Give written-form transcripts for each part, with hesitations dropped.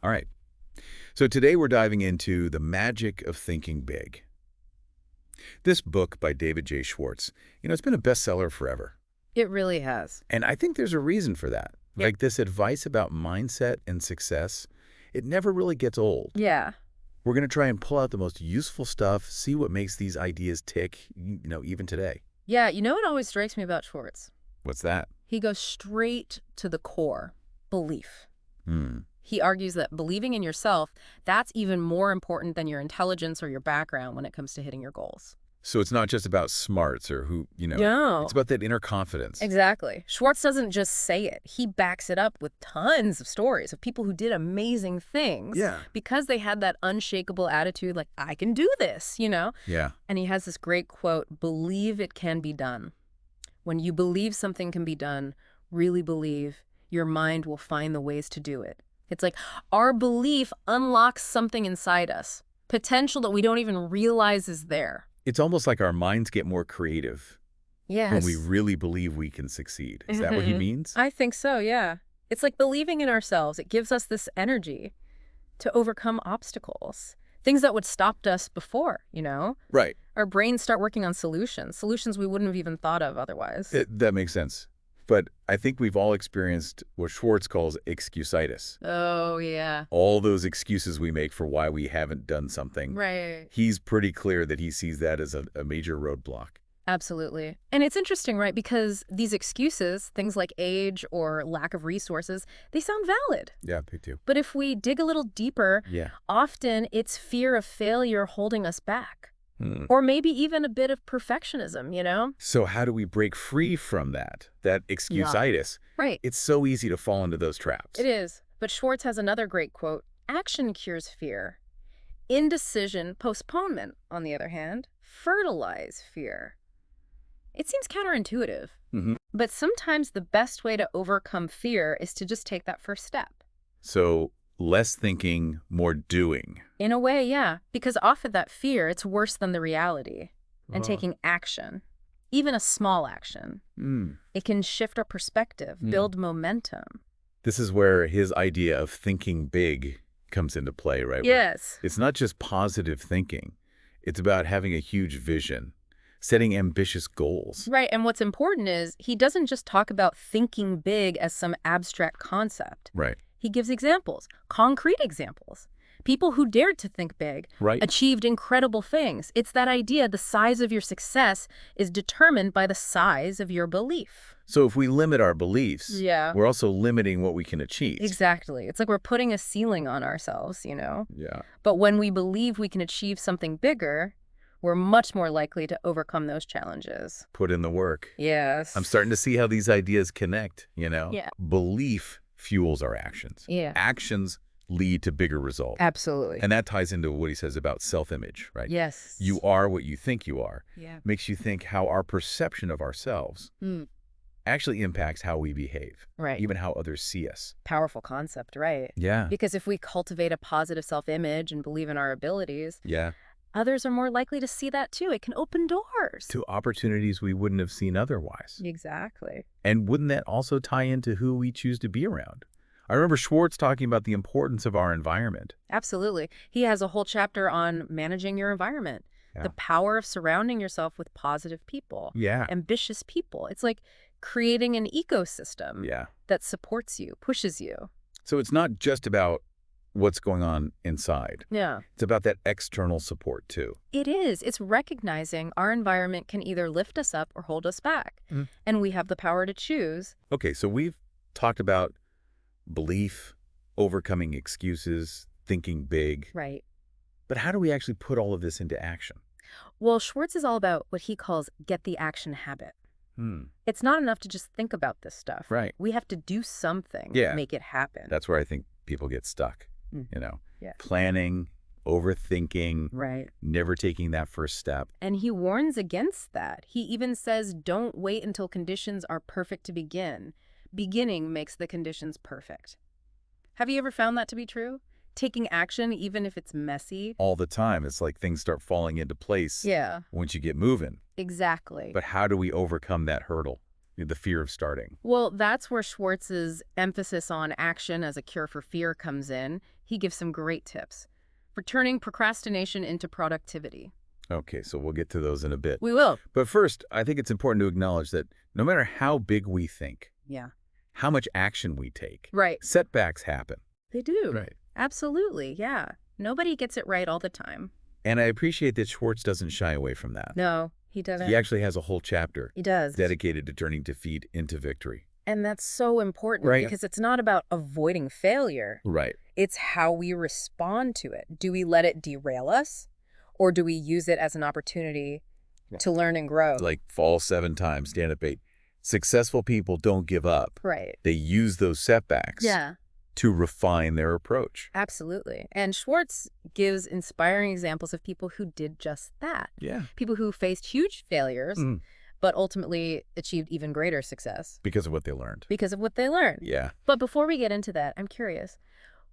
All right. So today we're diving into The Magic of Thinking Big. This book by David J. Schwartz, it's been a bestseller forever. It really has. And I think there's a reason for that. Yep. Like this advice about mindset and success, it never really gets old. Yeah. We're going to try and pull out the most useful stuff, see what makes these ideas tick, even today. Yeah, you know what always strikes me about Schwartz? What's that? He goes straight to the core, belief. Hmm. He argues that believing in yourself, that's even more important than your intelligence or your background when it comes to hitting your goals. So it's not just about smarts or who, No. it's about that inner confidence. Exactly. Schwartz doesn't just say it. He backs it up with tons of stories of people who did amazing things because they had that unshakable attitude like, I can do this, Yeah. And he has this great quote, believe it can be done. When you believe something can be done, really believe, your mind will find the ways to do it. It's like our belief unlocks something inside us, potential that we don't even realize is there. It's almost like our minds get more creative Yes. when we really believe we can succeed. Is that what he means? I think so, yeah. It's like believing in ourselves. It gives us this energy to overcome obstacles, things that would stop us before, Right. Our brains start working on solutions we wouldn't have even thought of otherwise. That makes sense. But I think we've all experienced what Schwartz calls excuse-itis. Oh, yeah. All those excuses we make for why we haven't done something. Right. He's pretty clear that he sees that as a major roadblock. Absolutely. And it's interesting, right? Because these excuses, things like age or lack of resources, they sound valid. Yeah, me too. But if we dig a little deeper, often it's fear of failure holding us back. Or maybe even a bit of perfectionism, So how do we break free from that excuse-itis? Right. It's so easy to fall into those traps. It is. But Schwartz has another great quote. Action cures fear. Indecision, postponement, on the other hand, fertilize fear. It seems counterintuitive. But sometimes the best way to overcome fear is to just take that first step. So less thinking, more doing. In a way, yeah. Because often that fear, it's worse than the reality. And taking action, even a small action, it can shift our perspective, build momentum. This is where his idea of thinking big comes into play, right? Yes. It's not just positive thinking. It's about having a huge vision, setting ambitious goals. Right, and what's important is he doesn't just talk about thinking big as some abstract concept. Right. He gives examples, concrete examples. People who dared to think big achieved incredible things. It's that idea the size of your success is determined by the size of your belief. So if we limit our beliefs, we're also limiting what we can achieve. Exactly. It's like we're putting a ceiling on ourselves, Yeah. But when we believe we can achieve something bigger, we're much more likely to overcome those challenges. Put in the work. Yes. I'm starting to see how these ideas connect, Yeah. Belief fuels our actions. Yeah. Actions lead to bigger results. Absolutely. And that ties into what he says about self-image, right? Yes. You are what you think you are. Yeah. Makes you think how our perception of ourselves actually impacts how we behave. Right. Even how others see us. Powerful concept, right? Yeah. Because if we cultivate a positive self-image and believe in our abilities, others are more likely to see that too. It can open doors. To opportunities we wouldn't have seen otherwise. Exactly. And wouldn't that also tie into who we choose to be around? I remember Schwartz talking about the importance of our environment. Absolutely. He has a whole chapter on managing your environment. The power of surrounding yourself with positive people. Ambitious people. It's like creating an ecosystem that supports you, pushes you. So it's not just about what's going on inside. Yeah. It's about that external support too. It is. It's recognizing our environment can either lift us up or hold us back. And we have the power to choose. Okay, so we've talked about belief, overcoming excuses, thinking big. Right. But how do we actually put all of this into action? Well, Schwartz is all about what he calls get the action habit. It's not enough to just think about this stuff. Right. We have to do something, make it happen. That's where I think people get stuck. Planning, overthinking, never taking that first step. And he warns against that. He even says, don't wait until conditions are perfect to begin. Beginning makes the conditions perfect. Have you ever found that to be true? Taking action, even if it's messy? All the time. It's like things start falling into place once you get moving. Exactly. But how do we overcome that hurdle? The fear of starting. Well, that's where Schwartz's emphasis on action as a cure for fear comes in. He gives some great tips for turning procrastination into productivity. Okay, so we'll get to those in a bit. We will. But first, I think it's important to acknowledge that no matter how big we think, Yeah. how much action we take, Right. setbacks happen. They do. Right. Absolutely, yeah. Nobody gets it right all the time. And I appreciate that Schwartz doesn't shy away from that. No, he doesn't. He actually has a whole chapter He does. dedicated to turning defeat into victory. And that's so important Right. because it's not about avoiding failure. Right. It's how we respond to it. Do we let it derail us, or do we use it as an opportunity to learn and grow? Like fall 7 times, stand up 8. Successful people don't give up. Right. They use those setbacks Yeah, to refine their approach. absolutely. And Schwartz gives inspiring examples of people who did just that. Yeah. People who faced huge failures, Mm. but ultimately achieved even greater success Because of what they learned. because of what they learned. Yeah. But before we get into that, I'm curious.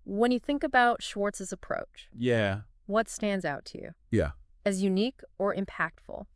When you think about Schwartz's approach, Yeah. what stands out to you Yeah. as unique or impactful?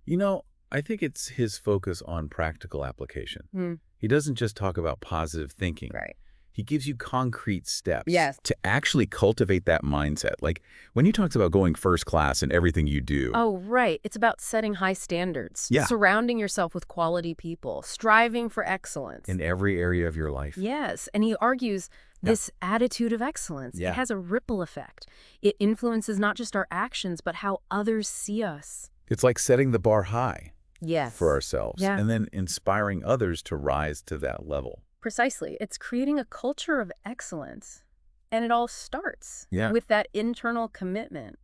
You know, I think it's his focus on practical application. He doesn't just talk about positive thinking. Right. He gives you concrete steps Yes. to actually cultivate that mindset. Like when he talks about going first class in everything you do. Oh, right. It's about setting high standards, Yeah. surrounding yourself with quality people, striving for excellence. In every area of your life. Yes. And he argues this attitude of excellence, Yeah. it has a ripple effect. It influences not just our actions, but how others see us. It's like setting the bar high Yes. for ourselves Yeah. and then inspiring others to rise to that level. Precisely. It's creating a culture of excellence. And it all starts Yeah. with that internal commitment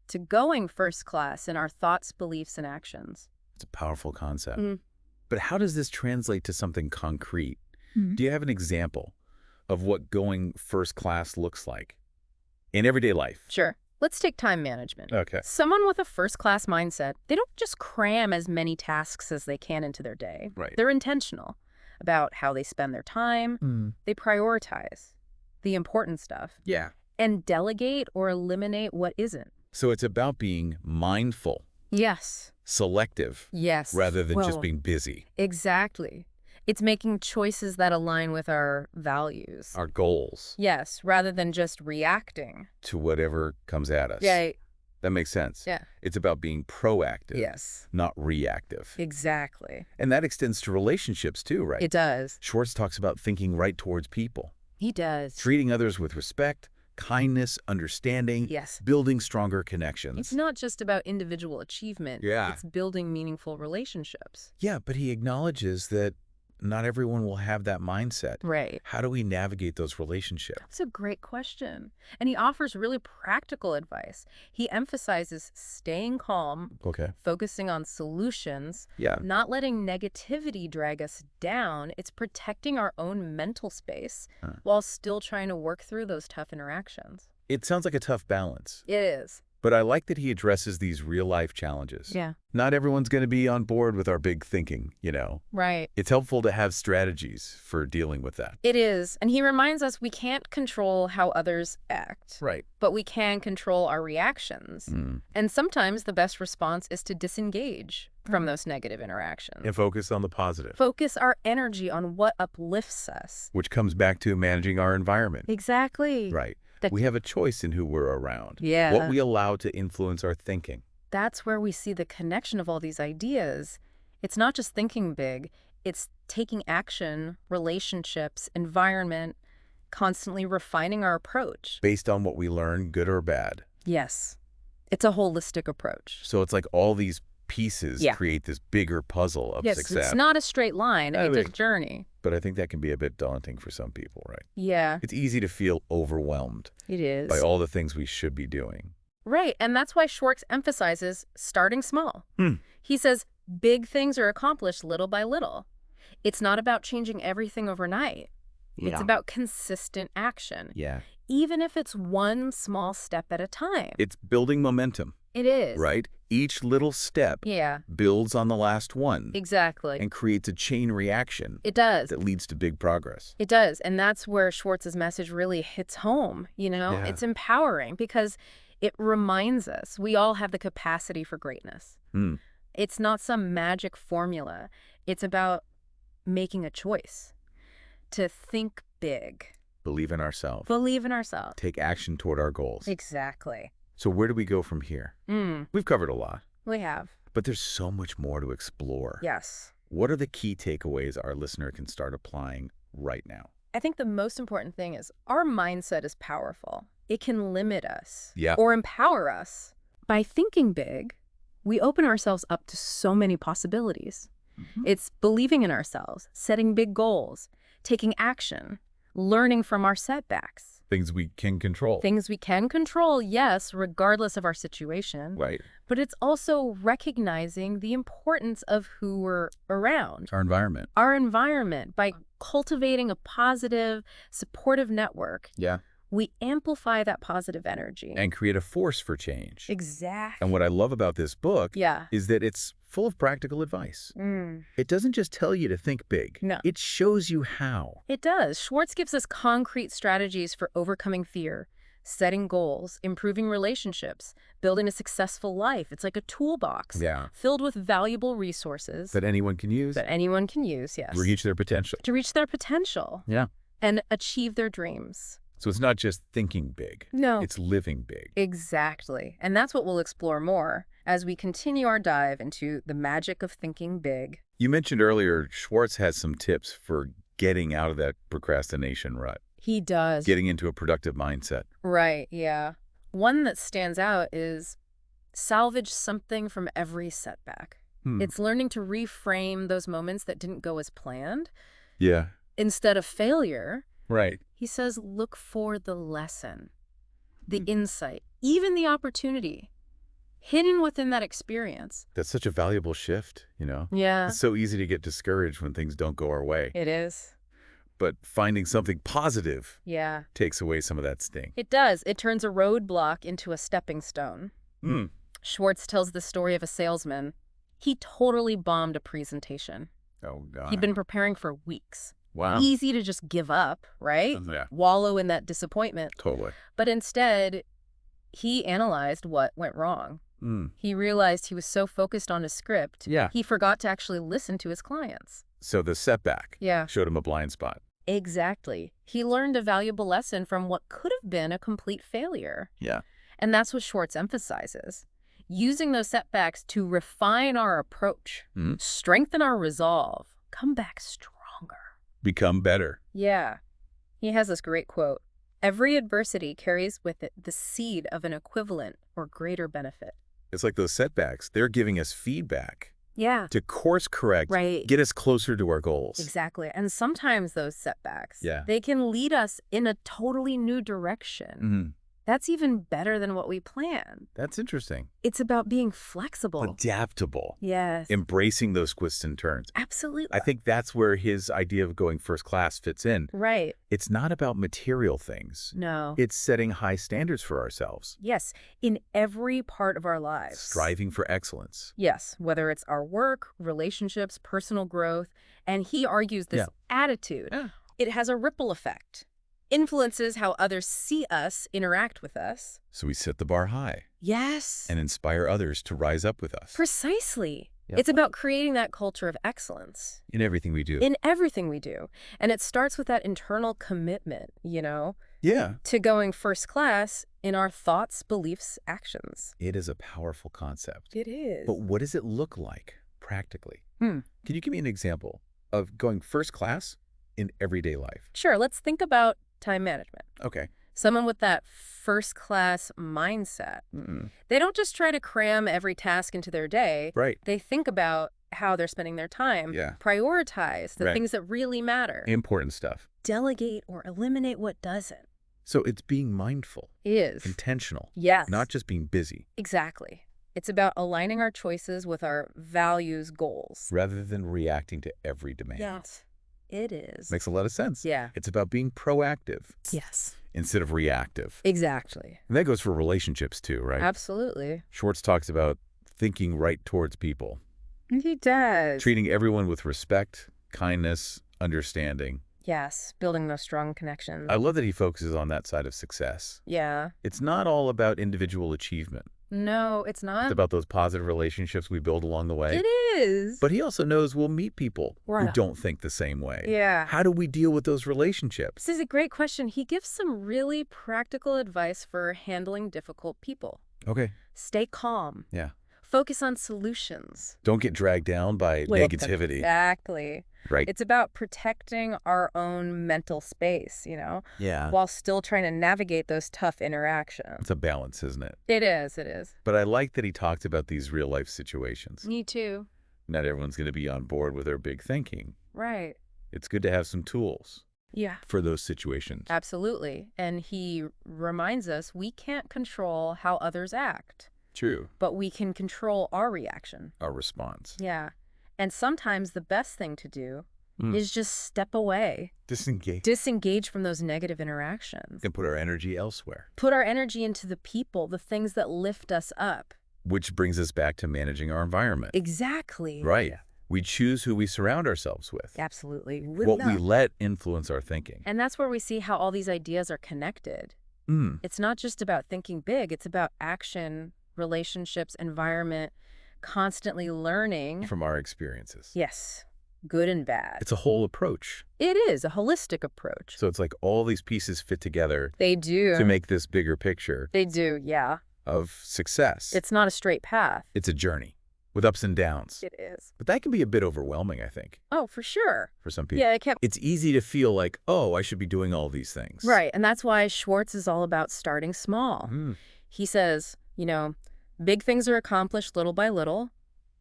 to going first class in our thoughts, beliefs, and actions. It's a powerful concept. Mhm. But how does this translate to something concrete? Mhm. Do you have an example of what going first class looks like in everyday life? Sure. Let's take time management. Okay. Someone with a first-class mindset, they don't just cram as many tasks as they can into their day. Right. They're intentional about how they spend their time. They prioritize the important stuff Yeah. and delegate or eliminate what isn't. So it's about being mindful, Yes. selective, Yes. rather than just Well, being busy. Exactly. It's making choices that align with our values. Our goals Yes, rather than just reacting. to whatever comes at us. Yeah. That makes sense. Yeah. It's about being proactive, Yes. not reactive. Exactly. And that extends to relationships too, right? It does. Schwartz talks about thinking right towards people, He does. treating others with respect, kindness, understanding, Yes. building stronger connections. It's not just about individual achievement. Yeah. It's building meaningful relationships. Yeah, but he acknowledges that not everyone will have that mindset. Right. How do we navigate those relationships? That's a great question. And he offers really practical advice. He emphasizes staying calm, Okay. focusing on solutions, Yeah. not letting negativity drag us down. It's protecting our own mental space while still trying to work through those tough interactions. It sounds like a tough balance, It is. but I like that he addresses these real-life challenges. Yeah. Not everyone's going to be on board with our big thinking, Right. It's helpful to have strategies for dealing with that. It is. And he reminds us we can't control how others act. Right. But we can control our reactions. And sometimes the best response is to disengage from those negative interactions. And focus on the positive, Focus our energy on what uplifts us. which comes back to managing our environment. Exactly. Right. That- We have a choice in who we're around. Yeah. What we allow to influence our thinking. That's where we see the connection of all these ideas. It's not just thinking big, it's taking action, relationships, environment, constantly refining our approach. Based on what we learn, good or bad. Yes. It's a holistic approach. So it's like all these pieces Yeah. create this bigger puzzle of Yes, success. it's not a straight line, I it's a mean- journey. But I think that can be a bit daunting for some people, right? Yeah, It's easy to feel overwhelmed it is. by all the things we should be doing. Right, and that's why Schwartz emphasizes starting small. He says big things are accomplished little by little. It's not about changing everything overnight. It's about consistent action, Yeah. even if it's one small step at a time. It's building momentum, It is. right? Each little step Yeah, builds on the last one exactly. and creates a chain reaction It does. that leads to big progress. It does. And that's where Schwartz's message really hits home, Yeah. It's empowering because it reminds us we all have the capacity for greatness. It's not some magic formula. It's about making a choice to think big, Believe in ourselves. believe in ourselves. Take action toward our goals. Exactly. So where do we go from here? We've covered a lot, We have. but there's so much more to explore. Yes. What are the key takeaways our listener can start applying right now? I think the most important thing is our mindset is powerful. It can limit us Yeah. or empower us. By thinking big, we open ourselves up to so many possibilities. It's believing in ourselves, setting big goals, taking action, learning from our setbacks. Things we can control. Things we can control, yes, regardless of our situation. Right. But it's also recognizing the importance of who we're around. Our environment. Our environment. By cultivating a positive, supportive network, Yeah. we amplify that positive energy. And create a force for change. Exactly. And what I love about this book Yeah. is that it's full of practical advice. It doesn't just tell you to think big. No. It shows you how. It does. Schwartz gives us concrete strategies for overcoming fear, setting goals, improving relationships, building a successful life. It's like a toolbox filled with valuable resources That anyone can use that anyone can use, yes, to reach their potential. to reach their potential Yeah. and achieve their dreams. So it's not just thinking big. No. It's living big. Exactly. And that's what we'll explore more as we continue our dive into the magic of thinking big. You mentioned earlier Schwartz has some tips for getting out of that procrastination rut, He does. getting into a productive mindset. Right, yeah. One that stands out is salvage something from every setback. It's learning to reframe those moments that didn't go as planned. Yeah. Instead of failure, Right. he says, look for the lesson, the insight, even the opportunity hidden within that experience. That's such a valuable shift, you know? Yeah, It's so easy to get discouraged when things don't go our way. it is. But finding something positive Yeah, takes away some of that sting. it does. It turns a roadblock into a stepping stone. Mm. Schwartz tells the story of a salesman. He totally bombed a presentation. Oh, God. He'd been preparing for weeks. Wow. Easy to just give up, right? Yeah, Wallow in that disappointment. totally. But instead, he analyzed what went wrong. He realized he was so focused on his script, Yeah. he forgot to actually listen to his clients. So the setback Yeah, showed him a blind spot. exactly. He learned a valuable lesson from what could have been a complete failure. Yeah. And that's what Schwartz emphasizes. Using those setbacks to refine our approach, strengthen our resolve, come back stronger. Become better. Yeah. He has this great quote. Every adversity carries with it the seed of an equivalent or greater benefit. It's like those setbacks. They're giving us feedback Yeah. to course correct, Right. get us closer to our goals. Exactly. And sometimes those setbacks, Yeah. they can lead us in a totally new direction. That's even better than what we planned. That's interesting. It's about being flexible. Adaptable. Yes. Embracing those twists and turns. Absolutely. I think that's where his idea of going first class fits in. Right. It's not about material things. No. It's setting high standards for ourselves. Yes. In every part of our lives. Striving for excellence. Yes. Whether it's our work, relationships, personal growth. And he argues this attitude. Yeah. It has a ripple effect. Influences how others see us, interact with us. So we set the bar high Yes. and inspire others to rise up with us. Precisely. Yep. It's about creating that culture of excellence In everything we do. in everything we do. And it starts with that internal commitment, Yeah. to going first class in our thoughts, beliefs, actions. It is a powerful concept. It is. But what does it look like practically? Hmm. Can you give me an example of going first class in everyday life? Sure, let's think about time management. Okay. Someone with that first class mindset. They don't just try to cram every task into their day. Right. They think about how they're spending their time. Yeah. Prioritize the Right. things that really matter. Important stuff. Delegate or eliminate what doesn't. So it's being mindful, Is. intentional, Yes. not just being busy, Exactly. It's about aligning our choices with our values, goals. rather than reacting to every demand. Yes, it is. Makes a lot of sense. Yeah. It's about being proactive Yes. instead of reactive. Exactly. And that goes for relationships too, right? Absolutely. Schwartz talks about thinking right towards people, He does. treating everyone with respect, kindness, understanding. Yes, building those strong connections. I love that he focuses on that side of success. Yeah. It's not all about individual achievement. No, it's It's not. about those positive relationships we build along the way. It is. But he also knows we'll meet people who Right. don't think the same way. Yeah. How do we deal with those relationships? This is a great question. He gives some really practical advice for handling difficult people. Okay. Stay calm. Yeah. Focus on solutions. Don't get dragged down by negativity. Exactly. Right. It's about protecting our own mental space, Yeah. while still trying to navigate those tough interactions. It's a balance, isn't it? It is, it is. But I like that he talked about these real-life situations. Me too. Not everyone's going to be on board with our big thinking. Right. It's good to have some tools Yeah. for those situations. Absolutely. And he reminds us we can't control how others act, True. but we can control our reaction. Our response. Yeah. And sometimes the best thing to do is just step away, disengage from those negative interactions, And put our energy elsewhere. put our energy into the people, the things that lift us up. Which brings us back to managing our environment. Exactly. Right. We choose who we surround ourselves with. Absolutely. What we let influence our thinking. And that's where we see how all these ideas are connected. Mm. It's not just about thinking big. It's about action, relationships, environment, constantly learning. From our experiences. Yes, good and bad. It's a whole approach. It is a holistic approach. So it's like all these pieces fit together They do. to make this bigger picture They do, yeah. of success. It's not a straight path. It's a journey with ups and downs. It is. But that can be a bit overwhelming, I think, Oh, for sure. for some people. Yeah, it kept. It's easy to feel like, oh, I should be doing all these things. Right, and that's why Schwartz is all about starting small. Mm. He says, big things are accomplished little by little.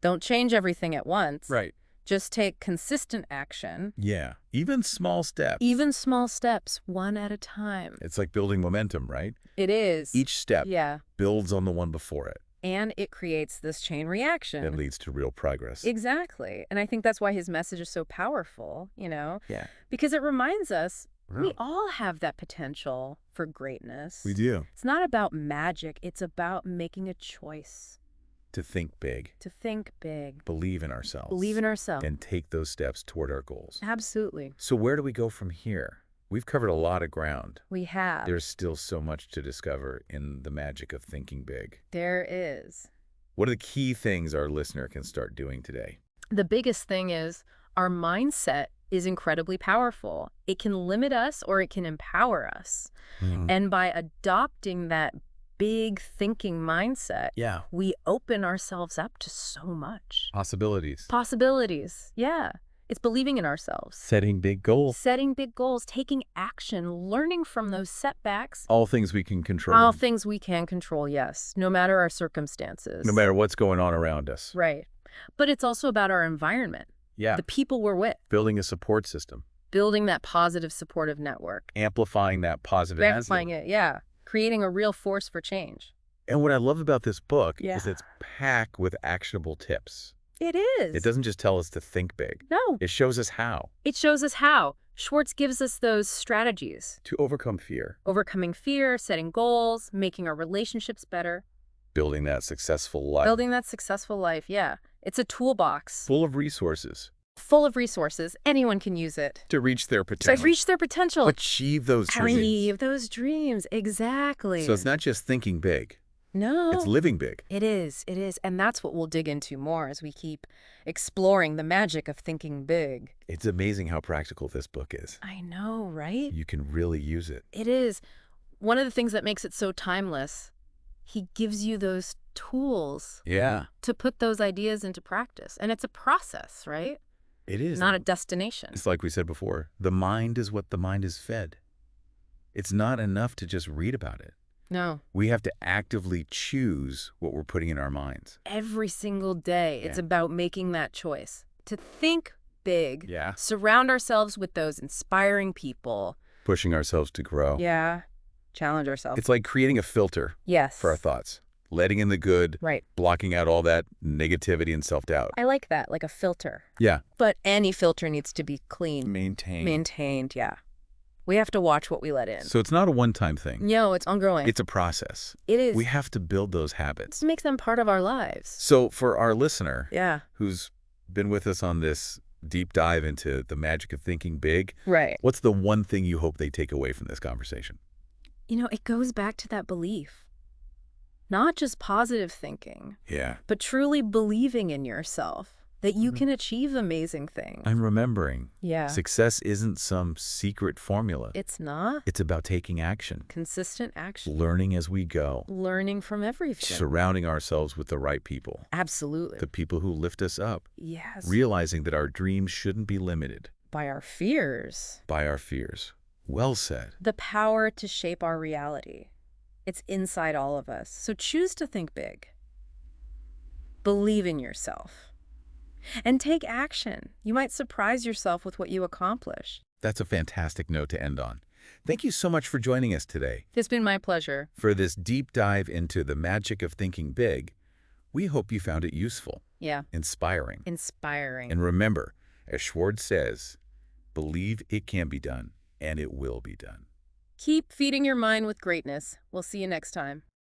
Don't change everything at once. Right. Just take consistent action. Yeah. Even small steps. Even small steps, one at a time. It's like building momentum, right? It is. Each step Yeah. builds on the one before it. And it creates this chain reaction. That leads to real progress. Exactly. And I think that's why his message is so powerful, Yeah. because it reminds us we Wow. all have that potential for greatness. We do. It's not about magic. It's about making a choice To think big, to think big, believe in ourselves. believe in ourselves. And take those steps toward our goals. Absolutely. So where do we go from here? We've covered a lot of ground. We have. There's still so much to discover in the magic of thinking big. There is. What are the key things our listener can start doing today? The biggest thing is our mindset is incredibly powerful. It can limit us or it can empower us. And by adopting that big thinking mindset, Yeah. we open ourselves up to so much. Possibilities. Possibilities. Yeah. It's believing in ourselves. Setting big goals. Setting big goals, taking action, learning from those setbacks. All things we can control. All things we can control, yes, no matter our circumstances. No matter what's going on around us. Right. But it's also about our environment, Yeah. the people we're with, Building a support system. building that positive supportive network. Amplifying that positive Amplifying attitude. it, yeah. Creating a real force for change. And what I love about this book Yeah. is it's packed with actionable tips. It is. It doesn't just tell us to think big. No. It shows us how. It shows us how. Schwartz gives us those strategies. To overcome fear. Overcoming fear, setting goals, making our relationships better. Building that successful life. Building that successful life, yeah. It's a toolbox. Full of resources. Full of resources. Anyone can use it. To reach their To potential. reach their potential. Achieve those dreams. Achieve those dreams. Exactly. So it's not just thinking big. No. It's living big. It is. It is. And that's what we'll dig into more as we keep exploring the magic of thinking big. It's amazing how practical this book is. I know, right? You can really use it. It is. One of the things that makes it so timeless, he gives you those tools Yeah. to put those ideas into practice. And it's a process, right? It is. Not a destination. It's like we said before, the mind is what the mind is fed. It's not enough to just read about it. No. We have to actively choose what we're putting in our minds. Every single day, it's Yeah. about making that choice to think big, Yeah. surround ourselves with those inspiring people. Pushing ourselves to grow. Yeah. Challenge ourselves. It's like creating a filter Yes. for our thoughts, letting in the good, Right. blocking out all that negativity and self-doubt. I like that, like a filter. Yeah. But any filter needs to be clean, Maintain. maintained, yeah. We have to watch what we let in. So it's not a one-time thing. No, it's ongoing. It's a process. It is. We have to build those habits. to make them part of our lives. So for our listener Yeah. who's been with us on this deep dive into the magic of thinking big, Right. what's the one thing you hope they take away from this conversation? It goes back to that belief. Not just positive thinking, Yeah. but truly believing in yourself, that you Mhm. can achieve amazing things. I'm remembering. Yeah. Success isn't some secret formula. It's not It's about taking action, consistent action, learning as we go, learning from everything. surrounding ourselves with the right people, Absolutely. the people who lift us up, Yes. realizing that our dreams shouldn't be limited By our fears. by our fears. Well said. The power to shape our reality. It's inside all of us. So choose to think big. Believe in yourself. And take action. You might surprise yourself with what you accomplish. That's a fantastic note to end on. Thank you so much for joining us today. It's been my pleasure. For this deep dive into the magic of thinking big, we hope you found it useful, Yeah. inspiring. Inspiring. And remember, as Schwartz says, believe it can be done, and it will be done. Keep feeding your mind with greatness. We'll see you next time.